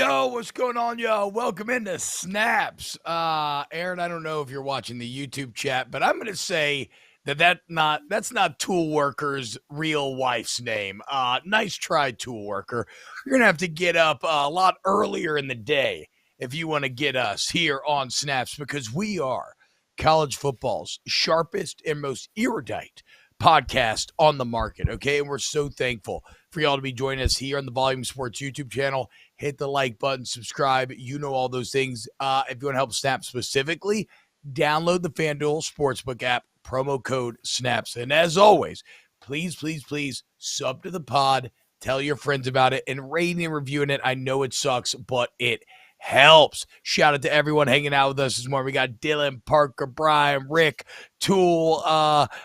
Yo, what's going on, yo? Welcome into Snaps. Aaron, I don't know if you're watching the YouTube chat, but I'm going to say that's not Tool Worker's real wife's name. Nice try, Tool Worker. You're going to have to get up a lot earlier in the day if you want to get us here on Snaps, because we are college football's sharpest and most erudite podcast on the market, okay? And we're so thankful for y'all to be joining us here on the Volume Sports YouTube channel. Hit the like button, subscribe, you know all those things. If you want to help Snap specifically, download the FanDuel Sportsbook app, promo code SNAPS. And as always, please, please, please sub to the pod, tell your friends about it, and rating and reviewing it. I know it sucks, but it helps. Shout out to everyone hanging out with us this morning. We got Dylan, Parker, Brian, Rick, Tool.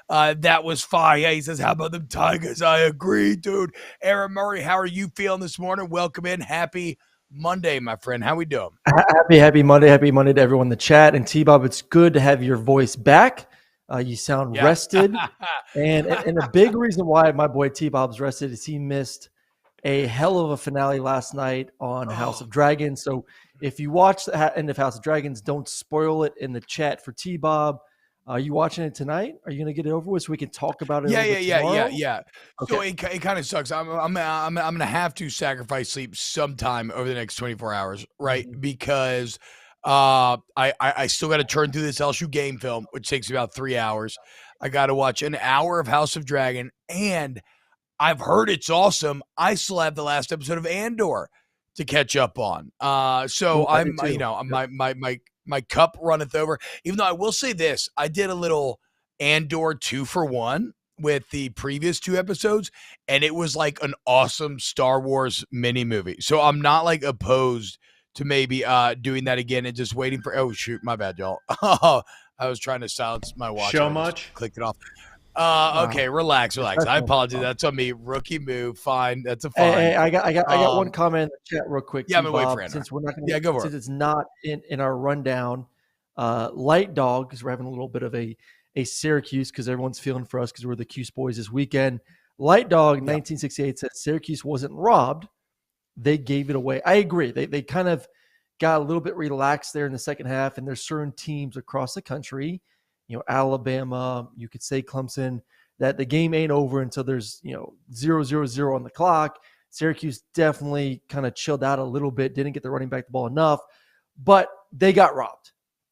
That was fire. He says, how about them Tigers? I agree, dude. Aaron Murray, how are you feeling this morning? Welcome in. Happy Monday, my friend. How we doing? Happy Monday. Happy Monday to everyone in the chat. And T-Bob, it's good to have your voice back. You sound rested. and a big reason why my boy T-Bob's rested is he missed a hell of a finale last night on House of Dragons. So if you watch the end of House of Dragons, don't spoil it in the chat for T-Bob. Are you watching it tonight? Are you going to get it over with so we can talk about it? Yeah. Okay. So it kind of sucks. I'm going to have to sacrifice sleep sometime over the next 24 hours, right? Mm-hmm. Because I still got to turn through this LSU game film, which takes about 3 hours. I got to watch an hour of House of Dragon, and I've heard it's awesome. I still have the last episode of Andor to catch up on. So I'm, my cup runneth over. Even though I will say this, I did a little Andor 2-for-1 with the previous 2 episodes, and it was like an awesome Star Wars mini movie. So I'm not like opposed to maybe doing that again and just waiting for. Oh shoot, my bad, y'all. I was trying to silence my watch. So much. Clicked it off. Okay, relax. I apologize. That's on me. Rookie move. Fine. That's a fine. Hey, I got one comment in the chat real quick. Yeah, I'm gonna wait for Andrew. Since we're not gonna, go for since it. It's not in our rundown. Light Dog, because we're having a little bit of a Syracuse, because everyone's feeling for us because we're the Cuse boys this weekend. Light Dog 1968 says Syracuse wasn't robbed. They gave it away. I agree. They kind of got a little bit relaxed there in the second half, and there's certain teams across the country, Alabama, you could say Clemson, that the game ain't over until there's, 0-0-0 on the clock. Syracuse definitely kind of chilled out a little bit, didn't get the running back the ball enough, but they got robbed.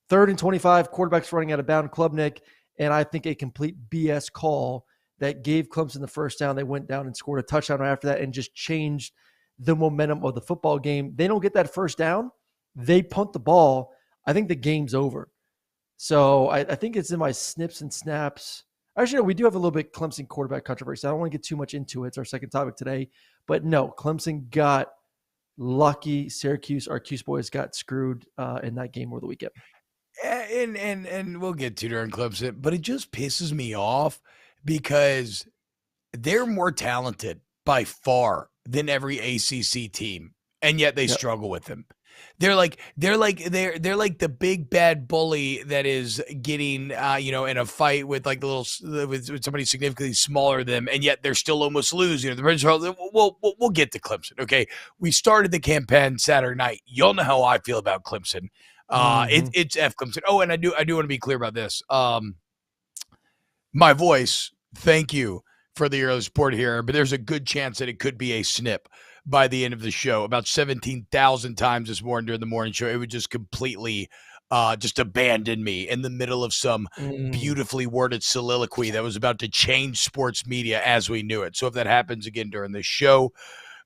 3rd and 25, quarterback's running out of bounds, Klubnik, and I think a complete BS call that gave Clemson the first down. They went down and scored a touchdown right after that and just changed the momentum of the football game. They don't get that first down. They punt the ball. I think the game's over. So I think it's in my Snips and Snaps. Actually, no, we do have a little bit Clemson quarterback controversy. I don't want to get too much into it. It's our second topic today. But no, Clemson got lucky. Syracuse, our Cuse boys, got screwed in that game over the weekend. And we'll get to during Clemson, but it just pisses me off because they're more talented by far than every ACC team, and yet they struggle with them. They're like the big bad bully that is getting in a fight with like with somebody significantly smaller than them, and yet they're still almost losing. We'll get to Clemson. Okay, we started the campaign Saturday night. Y'all know how I feel about Clemson. It's F Clemson. Oh, and I do want to be clear about this. My voice. Thank you for the early support here, but there's a good chance that it could be a snip by the end of the show. About 17,000 times this morning during the morning show, it would just completely just abandon me in the middle of some beautifully worded soliloquy that was about to change sports media as we knew it. So if that happens again during this show,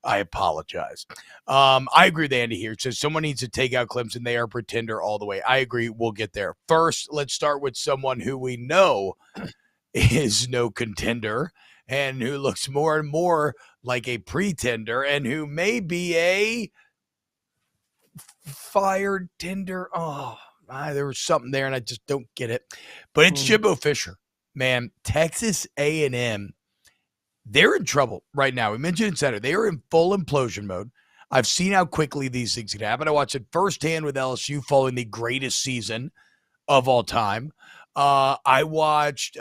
I apologize. I agree with Andy here. It says someone needs to take out Clemson. They are a pretender all the way. I agree. We'll get there. First, let's start with someone who we know is no contender and who looks more and more like a pretender and who may be a fired tender. There was something there and I just don't get it. But it's Jimbo Fisher, man. Texas A&M, they're in trouble right now. We mentioned it center. They are in full implosion mode. I've seen how quickly these things can happen. I watched it firsthand with LSU following the greatest season of all time. I watched,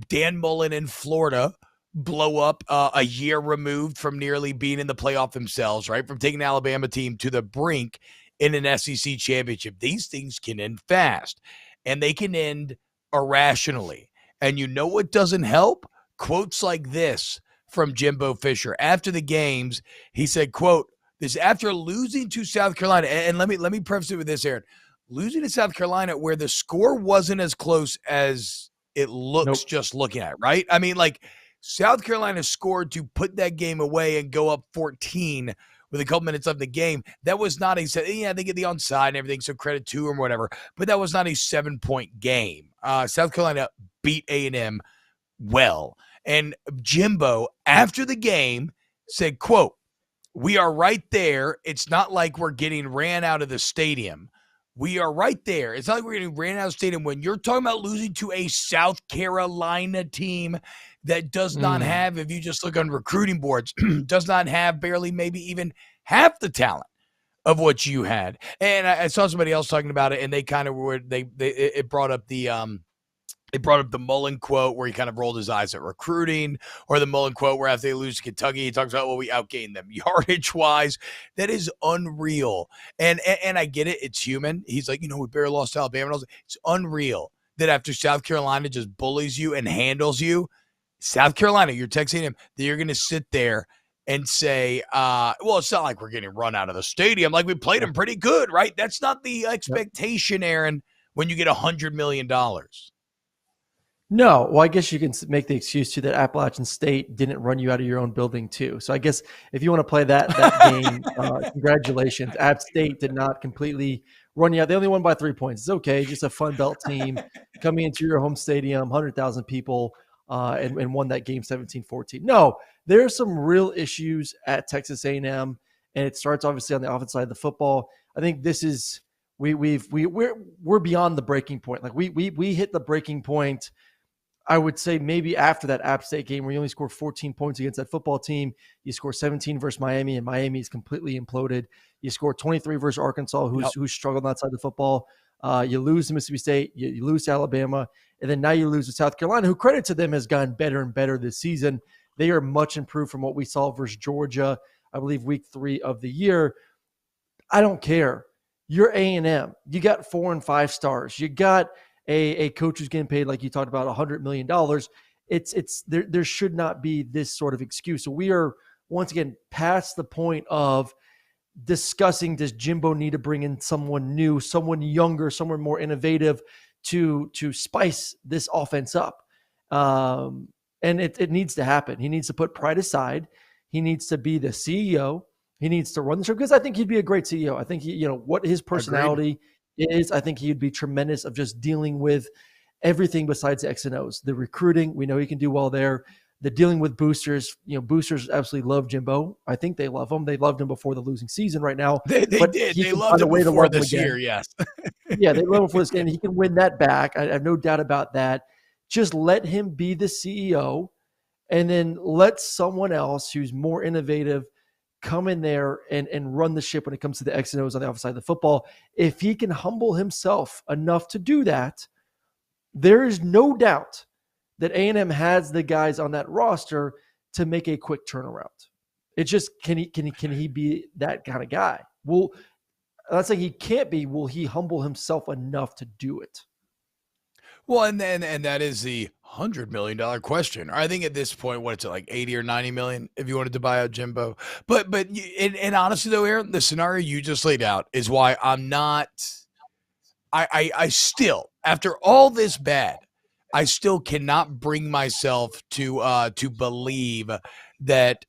Dan Mullen in Florida blow up a year removed from nearly being in the playoff themselves, right? From taking the Alabama team to the brink in an SEC championship. These things can end fast, and they can end irrationally. And you know what doesn't help? Quotes like this from Jimbo Fisher. After the games, he said, quote, this after losing to South Carolina, and let me preface it with this, Aaron. Losing to South Carolina where the score wasn't as close as it looks just looking at it, right? I mean, like, South Carolina scored to put that game away and go up 14 with a couple minutes left in the game. That was not they get the onside and everything, so credit to them, whatever. But that was not a 7-point game. South Carolina beat A&M well. And Jimbo, after the game, said, quote, we are right there. It's not like we're getting ran out of the stadium. We are right there. It's not like we're getting ran out of the stadium. When you're talking about losing to a South Carolina team that does not have, if you just look on recruiting boards, does not have barely maybe even half the talent of what you had. And I saw somebody else talking about it, and they kind of were, it brought up the Mullen quote where he kind of rolled his eyes at recruiting, or the Mullen quote where after they lose to Kentucky, he talks about, well, we outgained them yardage wise. That is unreal. And I get it. It's human. He's like, we barely lost to Alabama. It's unreal that after South Carolina just bullies you and handles you, South Carolina, you're Texas A&M, that you're going to sit there and say, well, it's not like we're getting run out of the stadium. Like, we played them pretty good, right? That's not the expectation, Aaron, when you get $100 million. No, well, I guess you can make the excuse too that Appalachian State didn't run you out of your own building too. So I guess if you want to play that game, congratulations. App State did not completely run you out. They only won by 3 points. It's okay. Just a Fun Belt team coming into your home stadium, 100,000 people, and won that game 17-14. No, there are some real issues at Texas A&M, and it starts obviously on the offensive side of the football. I think this is we're beyond the breaking point. Like we hit the breaking point. I would say maybe after that App State game where you only scored 14 points against that football team, you score 17 versus Miami, and Miami is completely imploded. You score 23 versus Arkansas, who's struggled outside the football. You lose to Mississippi State, you lose to Alabama, and then now you lose to South Carolina, who, credit to them, has gotten better and better this season. They are much improved from what we saw versus Georgia, I believe, week 3 of the year. I don't care. You're A&M. You got 4 and 5 stars. You got a coach who's getting paid, like you talked about, $100 million. It's there should not be this sort of excuse. So we are once again past the point of discussing, does Jimbo need to bring in someone new, someone younger, someone more innovative to spice this offense up. And it needs to happen. He needs to put pride aside. He needs to be the CEO. He needs to run the show, because I think he'd be a great CEO. I think what his personality is, I think he'd be tremendous of just dealing with everything besides the X and O's. The recruiting, we know he can do well there. The dealing with boosters, boosters absolutely love Jimbo. I think they love him. They loved him before the losing season right now. They did. They loved him before this year, yes. Yeah, they love him for this game. He can win that back. I have no doubt about that. Just let him be the CEO, and then let someone else who's more innovative come in there and run the ship when it comes to the X and O's on the offensive side of the football. If he can humble himself enough to do that, there is no doubt that A&M has the guys on that roster to make a quick turnaround. It's just, can he be that kind of guy? Well, let's say he can't be. Will he humble himself enough to do it? Well, and that is the $100 million question. I think at this point, what is it, like 80 or 90 million if you wanted to buy out Jimbo? But honestly though, Aaron, the scenario you just laid out is why I'm not. I still, after all this bad, I still cannot bring myself to believe that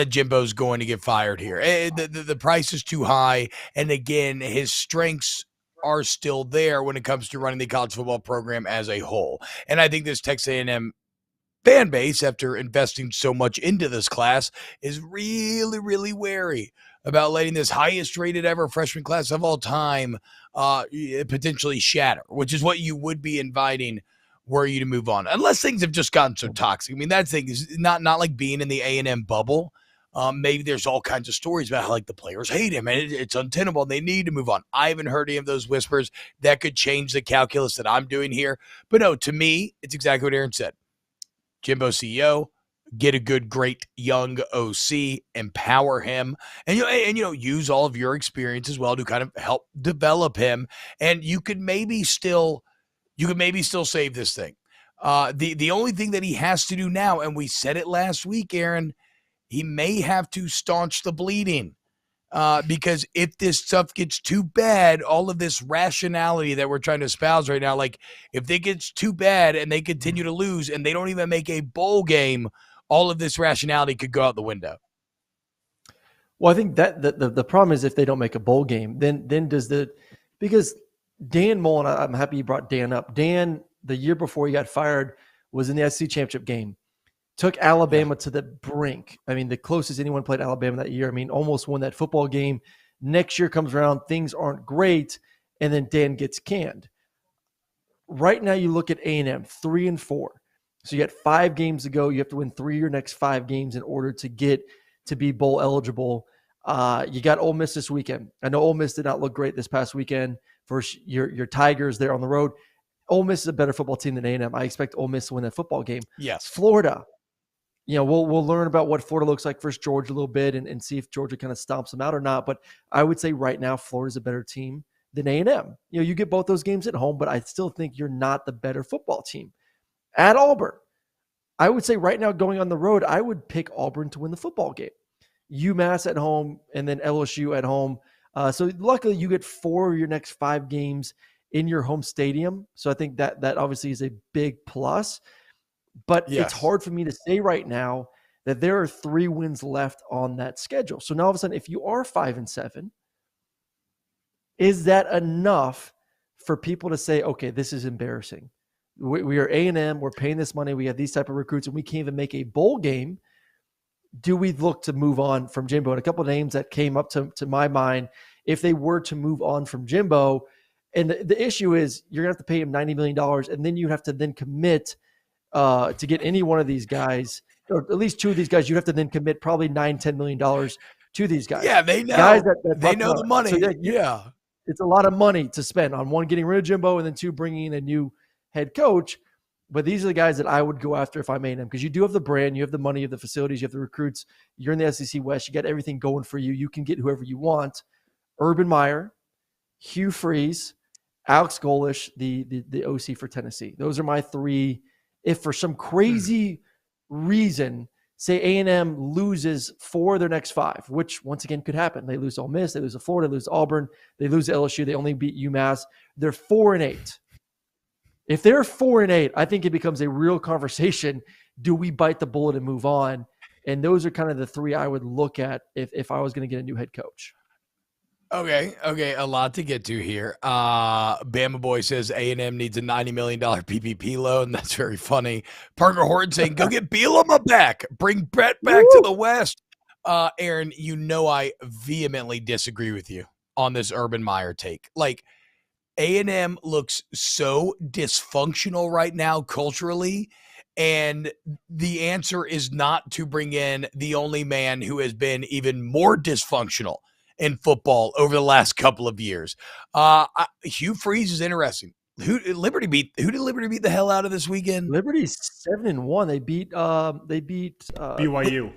Jimbo's going to get fired here. The price is too high, and again, his strengths are still there when it comes to running the college football program as a whole. And I think this Texas A&M fan base, after investing so much into this class, is really, really wary about letting this highest rated ever freshman class of all time potentially shatter, which is what you would be inviting were you to move on, unless things have just gotten so toxic. I mean, that thing is not like being in the A&M bubble. Maybe there's all kinds of stories about how, like, the players hate him and it's untenable and they need to move on. I haven't heard any of those whispers. That could change the calculus that I'm doing here. But no, to me, it's exactly what Aaron said. Jimbo CEO, get a good, great young OC, empower him, and use all of your experience as well to kind of help develop him. And you could maybe still save this thing. The only thing that he has to do now, and we said it last week, Aaron, he may have to staunch the bleeding. Because if this stuff gets too bad, all of this rationality that we're trying to espouse right now, like if it gets too bad and they continue to lose and they don't even make a bowl game, all of this rationality could go out the window. Well, I think that the problem is if they don't make a bowl game, then because Dan Mullen, I'm happy you brought Dan up. Dan, the year before he got fired, was in the SEC championship game. Took Alabama to the brink. I mean, the closest anyone played Alabama that year. I mean, almost won that football game. Next year comes around, things aren't great, and then Dan gets canned. Right now, you look at A&M, 3-4. So you got 5 games to go. You have to win 3 of your next 5 games in order to get to be bowl eligible. You got Ole Miss this weekend. I know Ole Miss did not look great this past weekend versus your Tigers there on the road. Ole Miss is a better football team than A&M. I expect Ole Miss to win that football game. Yes. Florida. We'll learn about what Florida looks like versus Georgia a little bit and see if Georgia kind of stomps them out or not. But I would say right now Florida's a better team than A&M. You get both those games at home, but I still think you're not the better football team. At Auburn, I would say right now going on the road, I would pick Auburn to win the football game. UMass at home and then LSU at home. So luckily you get 4 of your next 5 games in your home stadium. So I think that obviously is a big plus. But It's hard for me to say right now that there are 3 wins left on that schedule. So now all of a sudden, if you are 5-7, is that enough for people to say, okay, this is embarrassing? We are A&M, we're paying this money, we have these type of recruits, and we can't even make a bowl game. Do we look to move on from Jimbo? And a couple of names that came up to my mind, if they were to move on from Jimbo, and the issue is you're going to have to pay him $90 million, and then you have to then commit to get any one of these guys, or at least 2 of these guys, you have to then commit probably $9-10 million to these guys. Yeah, they know. Guys they know the money. So it's a lot of money to spend on, 1, getting rid of Jimbo, and then 2, bringing in a new head coach. But these are the guys that I would go after if I made them, because you do have the brand, you have the money, you have the facilities, you have the recruits. You're in the SEC West. You got everything going for you. You can get whoever you want. Urban Meyer, Hugh Freeze, Alex Golish, the OC for Tennessee. Those are my 3. If for some crazy reason, say A&M loses 4 of their next 5, which once again could happen. They lose Ole Miss, they lose to Florida, they lose Auburn, they lose to LSU, they only beat UMass. They're 4-8. If they're 4-8, I think it becomes a real conversation. Do we bite the bullet and move on? And those are kind of the 3 I would look at if I was going to get a new head coach. Okay. A lot to get to here. Bama Boy says A&M needs a $90 million PPP loan. That's very funny. Parker Horton saying, go get Bielema back. Bring Brett back to the West. Aaron, I vehemently disagree with you on this Urban Meyer take. Like, A&M looks so dysfunctional right now culturally, and the answer is not to bring in the only man who has been even more dysfunctional in football over the last couple of years. Hugh Freeze is interesting. Who did Liberty beat the hell out of this weekend? Liberty's 7-1. They beat BYU.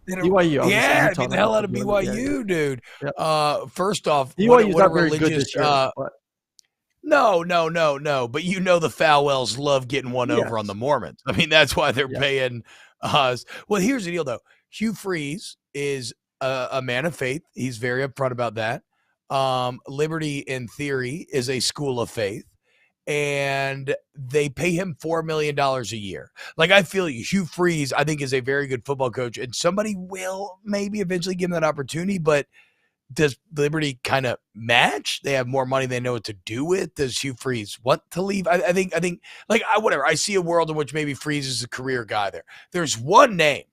BYU. Yeah, beat the hell out of BYU, dude. Yep. First off, BYU's not very good this year. No. But the Falwells love getting one over on the Mormons. I mean, that's why they're paying us. Well, here's the deal, though. Hugh Freeze is a man of faith. He's very upfront about that. Liberty, in theory, is a school of faith, and they pay him $4 million a year. Like, I feel Hugh Freeze, I think, is a very good football coach, and somebody will maybe eventually give him that opportunity, but does Liberty kind of match? They have more money they know what to do with. Does Hugh Freeze want to leave? I think whatever. I see a world in which maybe Freeze is a career guy there. There's one name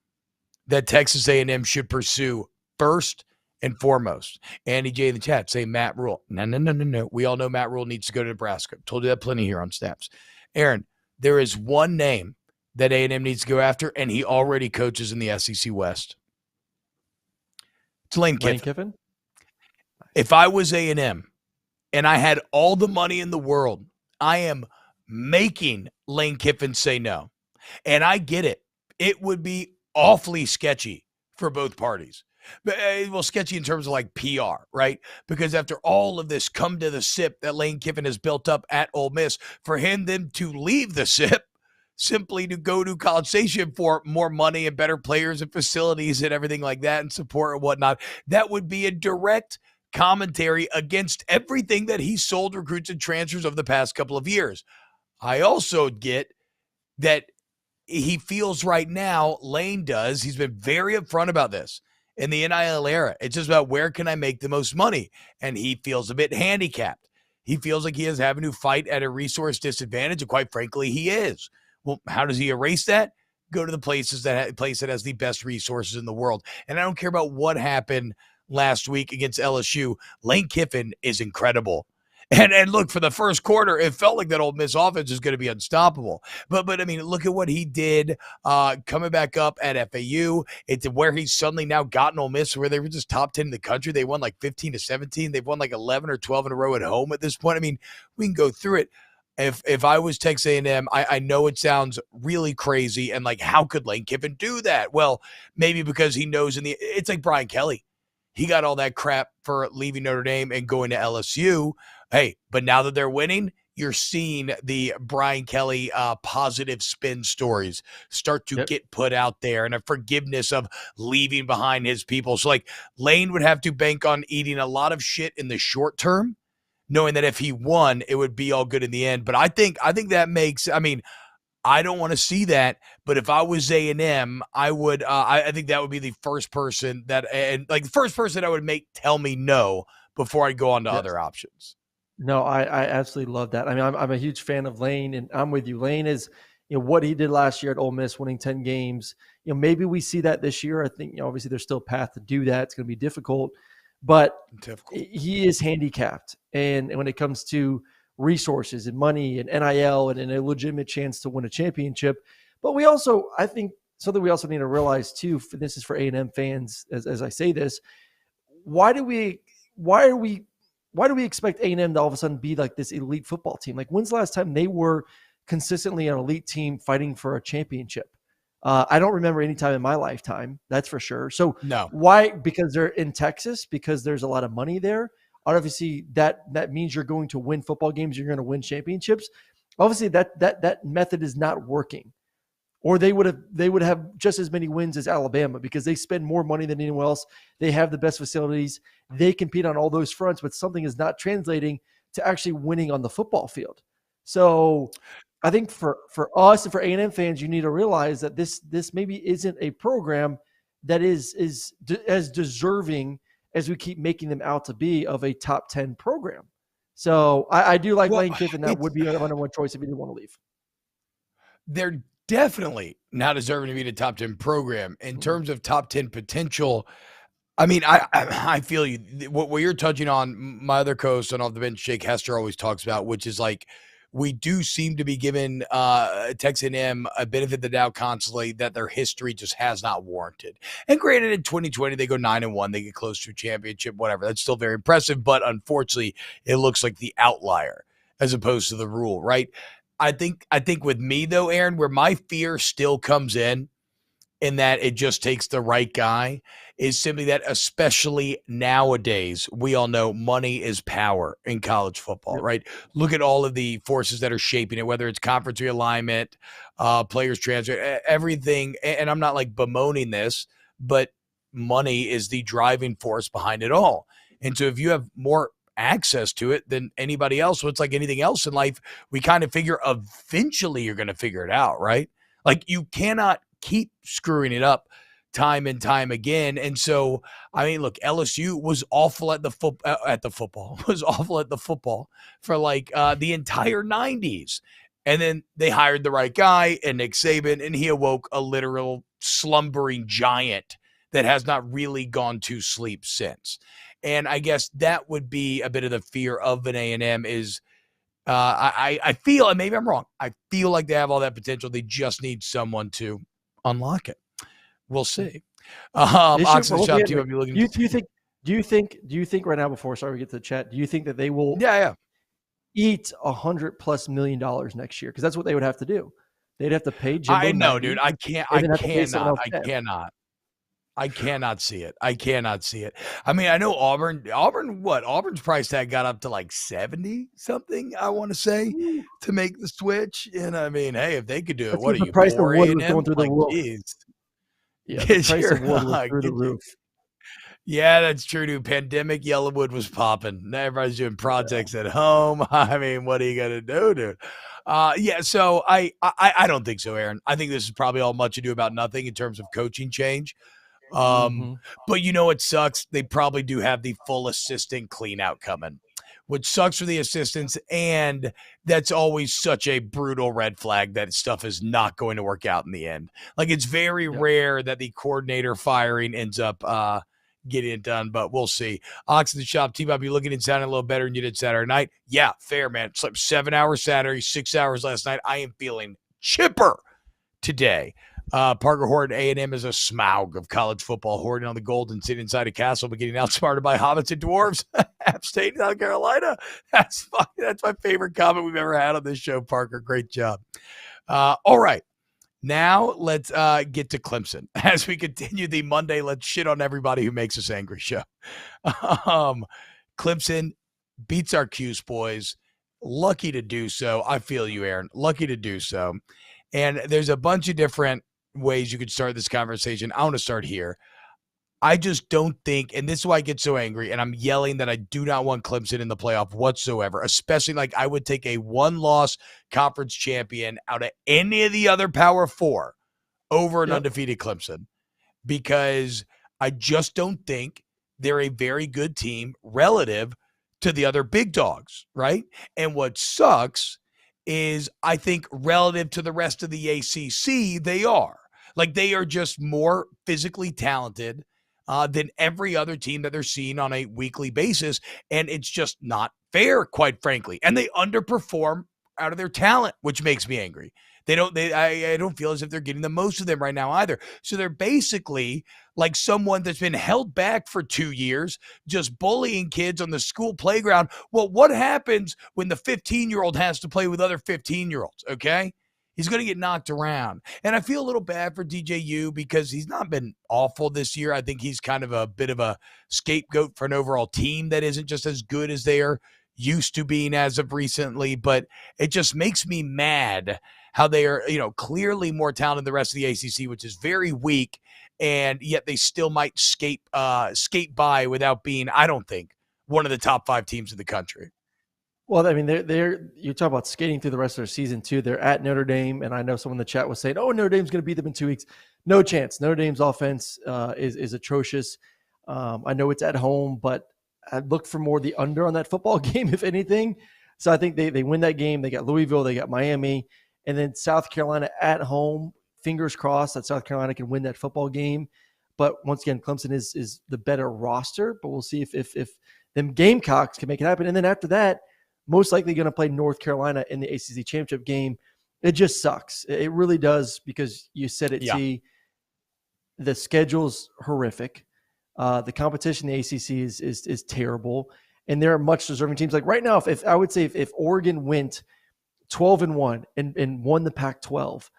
that Texas A&M should pursue first and foremost. Andy J in the chat say Matt Rule. No. We all know Matt Rule needs to go to Nebraska. Told you that plenty here on Snaps. Aaron, there is one name that A&M needs to go after, and he already coaches in the SEC West. It's Lane Kiffin. If I was A&M and I had all the money in the world, I am making Lane Kiffin say no. And I get it. It would be awfully sketchy for both parties. Well, sketchy in terms of like PR, right? Because after all of this come to the SIP that Lane Kiffin has built up at Ole Miss, for him then to leave the SIP simply to go to College Station for more money and better players and facilities and everything like that and support and whatnot, that would be a direct commentary against everything that he sold recruits and transfers over the past couple of years. I also get that he feels right now, Lane does, he's been very upfront about this. In the NIL era, it's just about where can I make the most money? And he feels a bit handicapped. He feels like he is having to fight at a resource disadvantage, and quite frankly, he is. Well, how does he erase that? Go to the place that has the best resources in the world. And I don't care about what happened last week against LSU. Lane Kiffin is incredible. And look, for the first quarter, it felt like that Ole Miss offense is going to be unstoppable. But I mean, look at what he did coming back up at FAU. It's where he's suddenly now gotten Ole Miss, where they were just top 10 in the country. They won like 15-17. They've won like 11 or 12 in a row at home at this point. I mean, we can go through it. If I was Texas A&M, I know it sounds really crazy and like, how could Lane Kiffin do that? Well, maybe because he knows it's like Brian Kelly. He got all that crap for leaving Notre Dame and going to LSU. Hey, but now that they're winning, you're seeing the Brian Kelly positive spin stories start to get put out there, and a forgiveness of leaving behind his people. So like Lane would have to bank on eating a lot of shit in the short term, knowing that if he won, it would be all good in the end. But I think that makes, I mean, I don't want to see that, but if I was A&M, I would. I think that would be the first person the first person I would make tell me no before I go on to other options. No, I absolutely love that. I mean, I'm a huge fan of Lane, and I'm with you. Lane is, what he did last year at Ole Miss, winning 10 games. Maybe we see that this year. I think, obviously there's still a path to do that. It's going to be difficult, but he is handicapped. And when it comes to resources and money and NIL and a legitimate chance to win a championship. But we also, I think something we also need to realize too, this is for A&M fans, as I say this, why do we expect A&M to all of a sudden be like this elite football team? Like, when's the last time they were consistently an elite team fighting for a championship? I don't remember any time in my lifetime, that's for sure. So no. Why? Because they're in Texas, because there's a lot of money there. Obviously, that means you're going to win football games. You're going to win championships. Obviously, that method is not working, or they would have just as many wins as Alabama, because they spend more money than anyone else. They have the best facilities. They compete on all those fronts, but something is not translating to actually winning on the football field. So, I think for us and for A&M fans, you need to realize that this maybe isn't a program that is as deserving as we keep making them out to be of a top 10 program. So I do like Lane Kiffin. That would be a number one choice if he didn't want to leave. They're definitely not deserving to be the top 10 program. In terms of top 10 potential, I mean, I feel you. What you're touching on, my other co-host on Off the Bench, Jake Hester, always talks about, which is like, we do seem to be giving Texas A&M a benefit of the doubt constantly that their history just has not warranted. And granted, in 2020, they go 9-1, they get close to a championship, whatever. That's still very impressive, but unfortunately, it looks like the outlier as opposed to the rule, right? I think with me, though, Aaron, where my fear still comes in that it just takes the right guy, is simply that, especially nowadays, we all know money is power in college football, right? Look at all of the forces that are shaping it, whether it's conference realignment, players transfer, everything. And I'm not like bemoaning this, but money is the driving force behind it all. And so if you have more access to it than anybody else, so it's like anything else in life, we kind of figure eventually you're going to figure it out, right? Like, you cannot keep screwing it up time and time again. And so, I mean, look, LSU was awful at the football for like the entire 90s. And then they hired the right guy, and Nick Saban, and he awoke a literal slumbering giant that has not really gone to sleep since. And I guess that would be a bit of the fear of an A&M is, I feel, and maybe I'm wrong, I feel like they have all that potential. They just need someone to unlock it. We'll see. Oxford Shop team will be looking. Do you think right now, before we get to the chat, do you think that they will eat $100+ million next year? Because that's what they would have to do. They'd have to pay Jimbo. I know, 90, dude. I can't. and I then have to pay someone cannot. else I 10. cannot. I cannot see it. I cannot see it. I mean, I know Auburn. Auburn's price tag got up to like 70 something. I want to say to make the switch. And I mean, hey, if they could do it, That's what are because the you, price of poor wood was A&M? going through the Like, roof. geez. Yeah, the price of wood was through the Get roof. Yeah, that's true, dude. Pandemic Yellowwood was popping. Now everybody's doing projects at home. I mean, what are you gonna do, dude? Yeah, so I don't think so, Aaron. I think this is probably all much ado about nothing in terms of coaching change. But you know what sucks? They probably do have the full assistant clean out coming, which sucks for the assistants, and that's always such a brutal red flag that stuff is not going to work out in the end. Like, it's very rare that the coordinator firing ends up getting it done, but we'll see. Ox in the shop, T-Bob, you looking and sounding a little better than you did Saturday night? Yeah, fair, man. Slept 7 hours Saturday, 6 hours last night. I am feeling chipper today. Parker Horton, A&M is a smaug of college football, hoarding on the gold and sitting inside a castle, but getting outsmarted by hobbits and dwarves. App State, South Carolina. That's fine. That's my favorite comment we've ever had on this show, Parker. Great job. All right. Now let's get to Clemson as we continue the Monday let's shit on everybody who makes us angry show. Clemson beats our Q's boys. Lucky to do so. I feel you, Aaron. Lucky to do so. And there's a bunch of different ways you could start this conversation. I want to start here. I just don't think, and this is why I get so angry, and I'm yelling that I do not want Clemson in the playoff whatsoever, especially like I would take a one-loss conference champion out of any of the other Power Four over an undefeated Clemson, because I just don't think they're a very good team relative to the other big dogs, right? And what sucks is I think relative to the rest of the ACC, they are. Like, they are just more physically talented than every other team that they're seeing on a weekly basis. And it's just not fair, quite frankly. And they underperform out of their talent, which makes me angry. I don't feel as if they're getting the most of them right now either. So they're basically like someone that's been held back for 2 years, just bullying kids on the school playground. Well, what happens when the 15-year-old has to play with other 15-year-olds, okay? He's going to get knocked around. And I feel a little bad for DJ U because he's not been awful this year. I think he's kind of a bit of a scapegoat for an overall team that isn't just as good as they are used to being as of recently. But it just makes me mad how they are, clearly more talented than the rest of the ACC, which is very weak, and yet they still might skate by without being, I don't think, one of the top 5 teams in the country. Well, I mean, you talk about skating through the rest of their season too. They're at Notre Dame, and I know someone in the chat was saying, "Oh, Notre Dame's going to beat them in 2 weeks." No chance. Notre Dame's offense is atrocious. I know it's at home, but I look for more the under on that football game, if anything. So I think they win that game. They got Louisville, they got Miami, and then South Carolina at home. Fingers crossed that South Carolina can win that football game. But once again, Clemson is the better roster. But we'll see if them Gamecocks can make it happen. And then after that, most likely going to play North Carolina in the ACC championship game. It just sucks. It really does, because you said it, T. The schedule's horrific. The competition in the ACC is terrible, and there are much deserving teams. Like right now, if I would say if Oregon went 12-1 and won the Pac-12,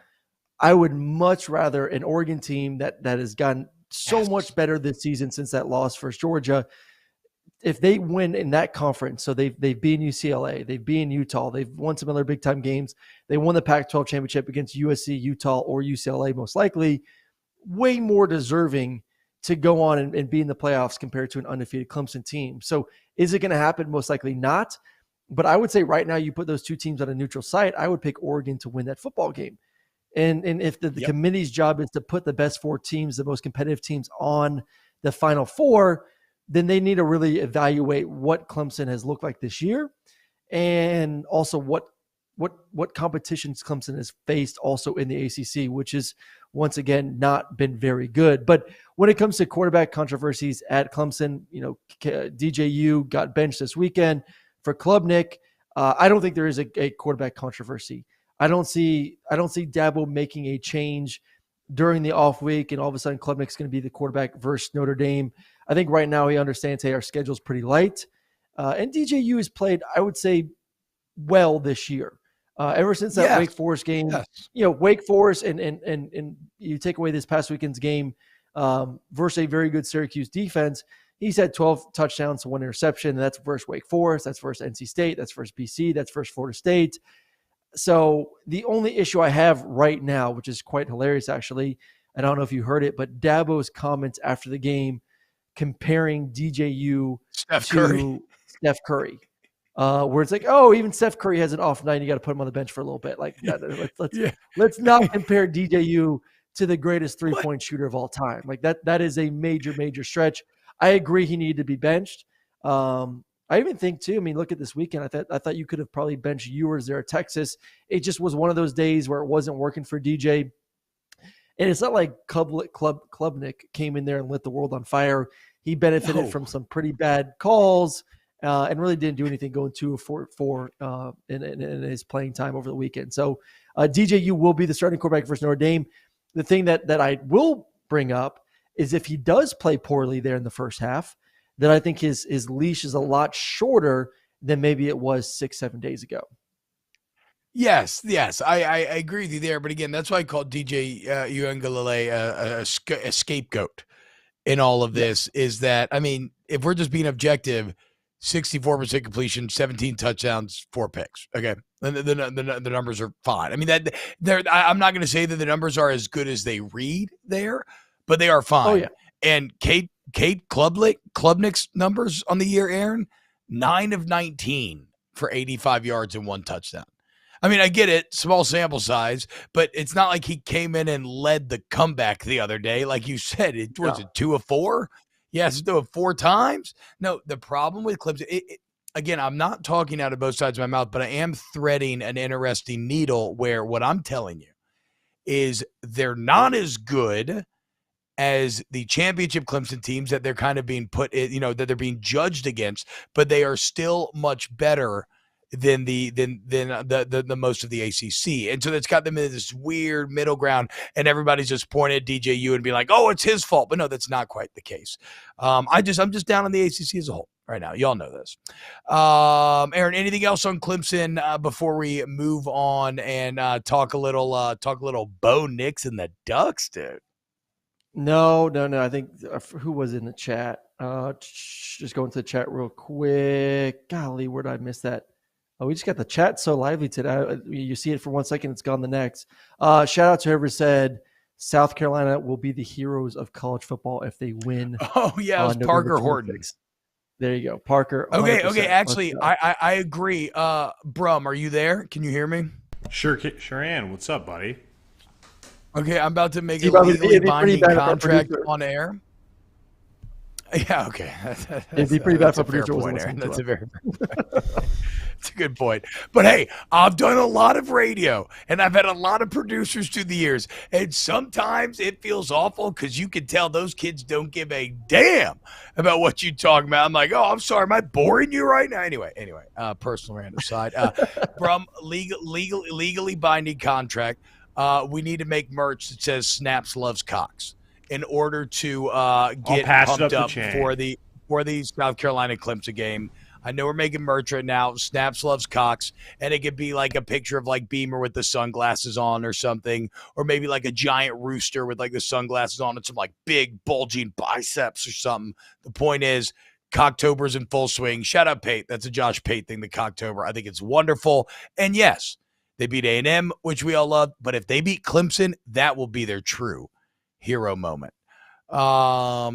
I would much rather an Oregon team that has gotten so much better this season since that loss versus Georgia. If they win in that conference, so they've beaten UCLA, they've beaten Utah, they've won some other big time games, they won the Pac-12 championship against USC, Utah, or UCLA most likely, way more deserving to go on and be in the playoffs compared to an undefeated Clemson team. So is it going to happen? Most likely not. But I would say right now you put those two teams on a neutral site, I would pick Oregon to win that football game. And if the committee's job is to put the best 4 teams, the most competitive teams on the Final Four, then they need to really evaluate what Clemson has looked like this year, and also what competitions Clemson has faced also in the ACC, which is once again not been very good. But when it comes to quarterback controversies at Clemson, DJ U got benched this weekend for Klubnik. I don't think there is a quarterback controversy. I don't see Dabo making a change during the off week and all of a sudden Klubnik's going to be the quarterback versus Notre Dame. I think right now he understands, hey, our schedule is pretty light. And DJ U has played, I would say, well this year. Ever since that Wake Forest game, Wake Forest and you take away this past weekend's game versus a very good Syracuse defense, he's had 12 touchdowns to 1 interception. And that's versus Wake Forest. That's versus NC State. That's versus BC. That's versus Florida State. So the only issue I have right now, which is quite hilarious actually, I don't know if you heard it, but Dabo's comments after the game comparing DJU to Steph Curry. Where it's like, oh, even Steph Curry has an off night. You got to put him on the bench for a little bit. Like, let's not compare DJU to the greatest 3-point shooter of all time. Like that is a major stretch. I agree he needed to be benched. I even think too. I mean, look at this weekend. I thought you could have probably benched Ewers there at Texas. It just was one of those days where it wasn't working for DJ. And it's not like Klubnik came in there and lit the world on fire. He benefited from some pretty bad calls. And really didn't do anything going 2 for 4 in his playing time over the weekend. So DJU will be the starting quarterback versus Notre Dame. The thing that I will bring up is if he does play poorly there in the first half, then I think his leash is a lot shorter than maybe it was 6-7 days ago. Yes, I agree with you there. But again, that's why I called DJ Uiagalelei a scapegoat in all of this. Is that, I mean, if we're just being objective, 64% completion, 17 touchdowns, 4 picks. Okay, the numbers are fine. I mean, I'm not going to say that the numbers are as good as they read there, but they are fine. Oh yeah. And Cade Klubnik's numbers on the year, Aaron, 9 of 19 for 85 yards and 1 touchdown. I mean, I get it, small sample size, but it's not like he came in and led the comeback the other day. Like you said, it was 2 of 4. Yes, do it 4 times. No, the problem with Clemson, again, I'm not talking out of both sides of my mouth, but I am threading an interesting needle where what I'm telling you is they're not as good as the championship Clemson teams that they're kind of being put in, that they're being judged against, but they are still much better than the most of the ACC. And so that's got them in this weird middle ground, and everybody's just pointing at DJU and be like, oh, it's his fault. But no, that's not quite the case. I'm just down on the ACC as a whole right now. Y'all know this. Aaron, anything else on Clemson before we move on and talk a little Bo Nix and the Ducks, dude? No. I think who was in the chat? Just going to the chat real quick. Golly, where did I miss that? Oh, we just got the chat so lively today. You see it for 1 second, it's gone the next. Shout out to whoever said South Carolina will be the heroes of college football if they win. Oh, yeah, it was Parker Horton. There you go, Parker. Okay. Actually, I agree. Brum, are you there? Can you hear me? Sure am. What's up, buddy? Okay, I'm about to make a legally binding contract on air. Yeah, okay. It'd be pretty bad for a producer. That's a very it's a good point. But hey, I've done a lot of radio, and I've had a lot of producers through the years, and sometimes it feels awful because you can tell those kids don't give a damn about what you talk about. I'm like, oh, I'm sorry, am I boring you right now? Anyway, personal rant aside, from legally binding contract, we need to make merch that says Snaps loves cocks in order to get pumped up for the South Carolina Clemson game. I know we're making merch right now. Snaps loves cocks, and it could be like a picture of like Beamer with the sunglasses on or something, or maybe like a giant rooster with like the sunglasses on and some like big bulging biceps or something. The point is, Cocktober's in full swing. Shout out Pate. That's a Josh Pate thing, the Cocktober. I think it's wonderful. And yes, they beat A&M, which we all love, but if they beat Clemson, that will be their true hero moment. All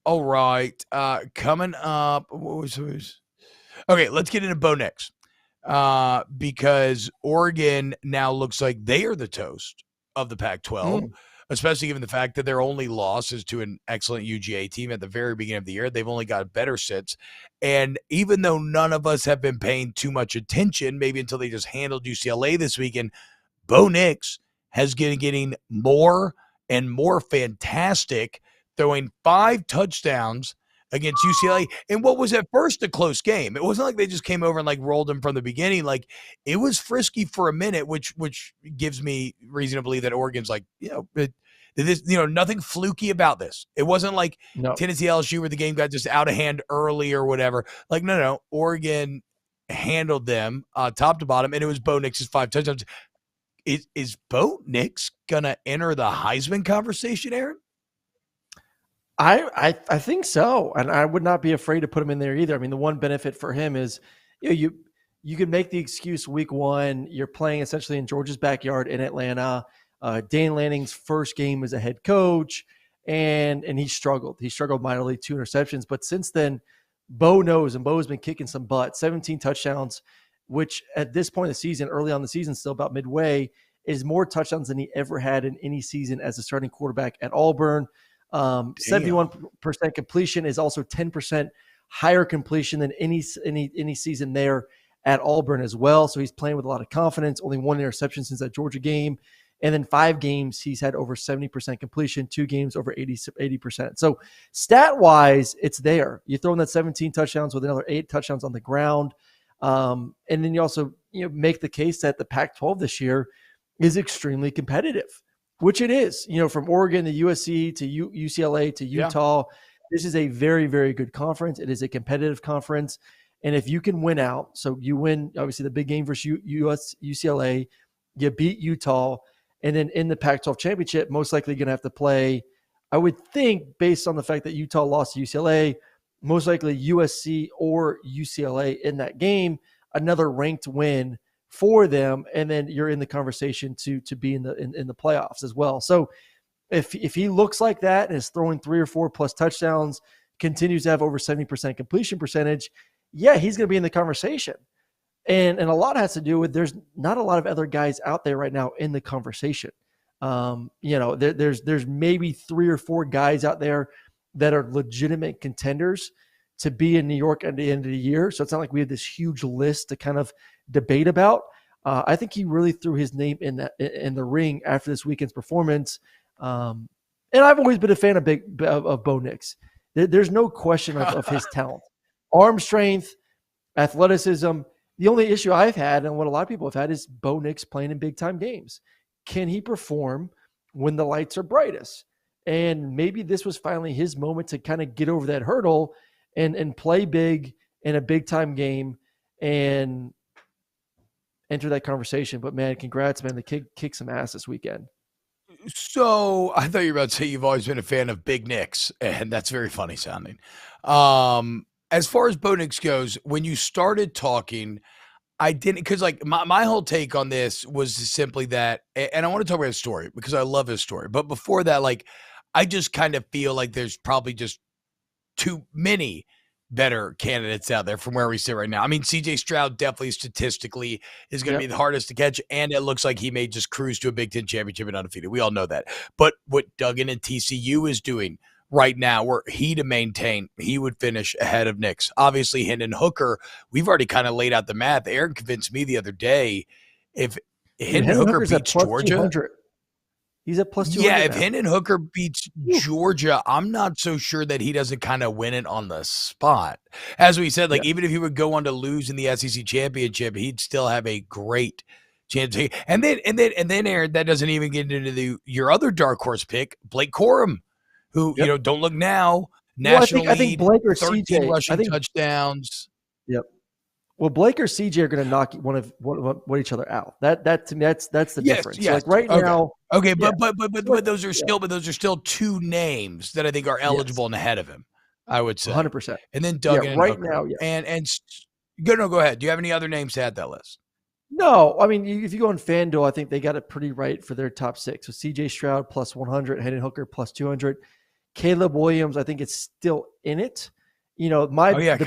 right. Coming up, okay, let's get into Bo Nix. Because Oregon now looks like they are the toast of the Pac-12, especially given the fact that their only loss is to an excellent UGA team at the very beginning of the year. They've only got better since. And even though none of us have been paying too much attention, maybe until they just handled UCLA this weekend, Bo Nix has been getting more and more fantastic, throwing 5 touchdowns against UCLA. And what was at first a close game. It wasn't like they just came over and like rolled him from the beginning. Like it was frisky for a minute, which gives me reason to believe that Oregon's like, nothing fluky about this. It wasn't like Tennessee LSU where the game got just out of hand early or whatever. Like, no, Oregon handled them top to bottom, and it was Bo Nix's 5 touchdowns. Is Bo Nix gonna enter the Heisman conversation, Aaron? I think so, and I would not be afraid to put him in there either. I mean, the one benefit for him is you can make the excuse week one. You're playing essentially in Georgia's backyard in Atlanta. Dan Lanning's first game as a head coach, and he struggled. He struggled mightily, 2 interceptions. But since then, Bo knows, and Bo's been kicking some butt. 17 touchdowns, which at this point of the season, early on in the season, still about midway, is more touchdowns than he ever had in any season as a starting quarterback at Auburn. 71% completion is also 10% higher completion than any season there at Auburn as well. So he's playing with a lot of confidence. Only 1 interception since that Georgia game. And then 5 games, he's had over 70% completion, 2 games over 80%. So stat-wise, it's there. You throw in that 17 touchdowns with another 8 touchdowns on the ground. And then you also make the case that the Pac-12 this year is extremely competitive, which it is. From Oregon to USC to UCLA to Utah, this is a very, very good conference. It is a competitive conference. And if you can win out, so you win, obviously, the big game versus UCLA, you beat Utah, and then in the Pac-12 championship, most likely going to have to play, I would think, based on the fact that Utah lost to UCLA, most likely USC or UCLA in that game, another ranked win for them, and then you're in the conversation to be in the playoffs as well. So if he looks like that and is throwing 3 or 4 plus touchdowns, continues to have over 70% completion percentage, he's going to be in the conversation. And a lot has to do with there's not a lot of other guys out there right now in the conversation. There's maybe 3 or 4 guys out there that are legitimate contenders to be in New York at the end of the year. So it's not like we have this huge list to kind of debate about. I think he really threw his name in the ring after this weekend's performance. And I've always been a fan of Bo Nix. There's no question of his talent, arm strength, athleticism. The only issue I've had, and what a lot of people have had, is Bo Nix playing in big-time games. Can he perform when the lights are brightest? And maybe this was finally his moment to kind of get over that hurdle and play big in a big-time game and enter that conversation. But, man, congrats, man. The kid kicked some ass this weekend. So I thought you were about to say you've always been a fan of Big Nix, and that's very funny sounding. As far as Bo Nix goes, when you started talking, I didn't, because like my whole take on this was simply that, and I want to talk about his story because I love his story. But before that, like, I just kind of feel like there's probably just too many better candidates out there from where we sit right now. I mean, CJ Stroud definitely statistically is going to be the hardest to catch, and it looks like he may just cruise to a Big Ten championship and undefeated. We all know that. But what Duggan and TCU is doing right now, were he to maintain, he would finish ahead of Nix. Obviously, Hendon Hooker, we've already kind of laid out the math. Aaron convinced me the other day, if Hendon Hooker beats Georgia, 200. He's at plus 200. Yeah, if Hendon Hooker beats Georgia, I'm not so sure that he doesn't kind of win it on the spot. As we said, like, even if he would go on to lose in the SEC championship, he'd still have a great chance. And then, Aaron, that doesn't even get into your other dark horse pick, Blake Corum, who, don't look now, national I think Blake or 13 CJ, rushing touchdowns. Yep. Well, Blake or CJ are going to knock one of each other out. That's the difference. Yes. So like now. Okay, but those are still 2 names that I think are eligible and ahead of him, I would say. 100%. And then Duggan and right Hooker. now, And go ahead. Do you have any other names to add to that list? No, I mean, if you go on FanDuel, I think they got it pretty right for their top 6. So CJ Stroud plus 100, Hendon Hooker plus 200. Caleb Williams, I think it's still in it. The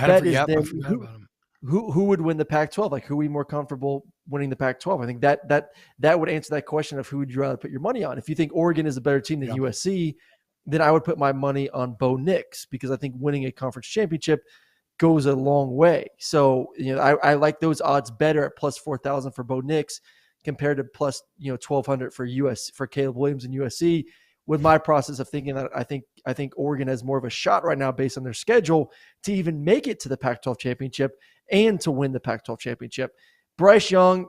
bet is then who would win the Pac-12? Like, who are we more comfortable winning the Pac-12? I think that would answer that question of who would you rather put your money on. If you think Oregon is a better team than USC, then I would put my money on Bo Nix because I think winning a conference championship goes a long way. So, I like those odds better at plus 4,000 for Bo Nix compared to plus 1,200 for Caleb Williams and USC. With my process of thinking that I think Oregon has more of a shot right now based on their schedule to even make it to the Pac-12 championship and to win the Pac-12 championship. Bryce Young,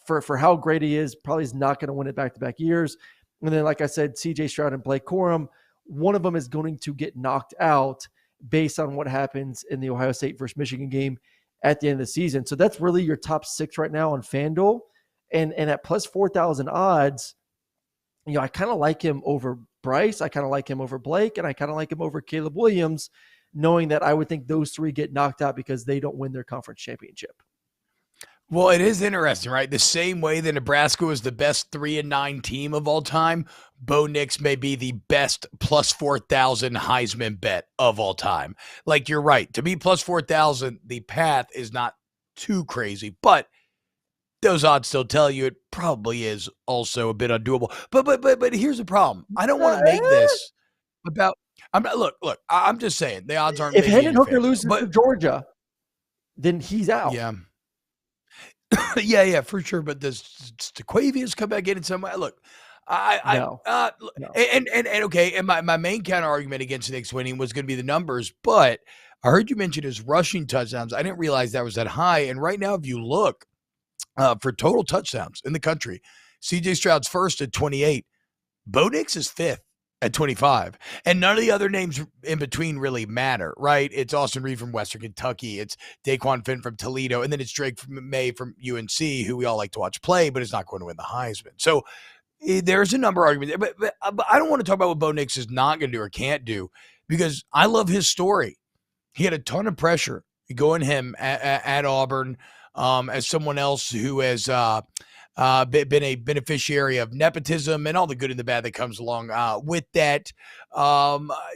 for how great he is, probably is not going to win it back-to-back years. And then, like I said, CJ Stroud and Blake Corum, one of them is going to get knocked out based on what happens in the Ohio State versus Michigan game at the end of the season. So that's really your top 6 right now on FanDuel. And at plus 4,000 odds, I kind of like him over Bryce. I kind of like him over Blake, and I kind of like him over Caleb Williams, knowing that I would think those 3 get knocked out because they don't win their conference championship. Well, it is interesting, right? The same way that Nebraska was the best 3-9 team of all time, Bo Nix may be the best plus 4,000 Heisman bet of all time. Like, you're right. To be plus 4,000, the path is not too crazy, but those odds still tell you it probably is also a bit undoable. But here's the problem. I don't want to make this about. Look. I'm just saying the odds aren't. If Hendon Hooker loses to Georgia, then he's out. Yeah. yeah, for sure. But does Taquavius come back in some way? Look, No. And okay. And my main counter argument against Nix winning was going to be the numbers, but I heard you mention his rushing touchdowns. I didn't realize that was that high. And right now, if you look for total touchdowns in the country, CJ Stroud's first at 28, Bo Nix is 5th at 25, and none of the other names in between really matter, right? It's Austin Reed from Western Kentucky, it's Daquan Finn from Toledo, and then it's Drake May from UNC, who we all like to watch play, but is not going to win the Heisman. So there's a number of arguments, but I don't want to talk about what Bo Nix is not going to do or can't do, because I love his story. He had a ton of pressure going him at Auburn, as someone else who has been a beneficiary of nepotism and all the good and the bad that comes along with that.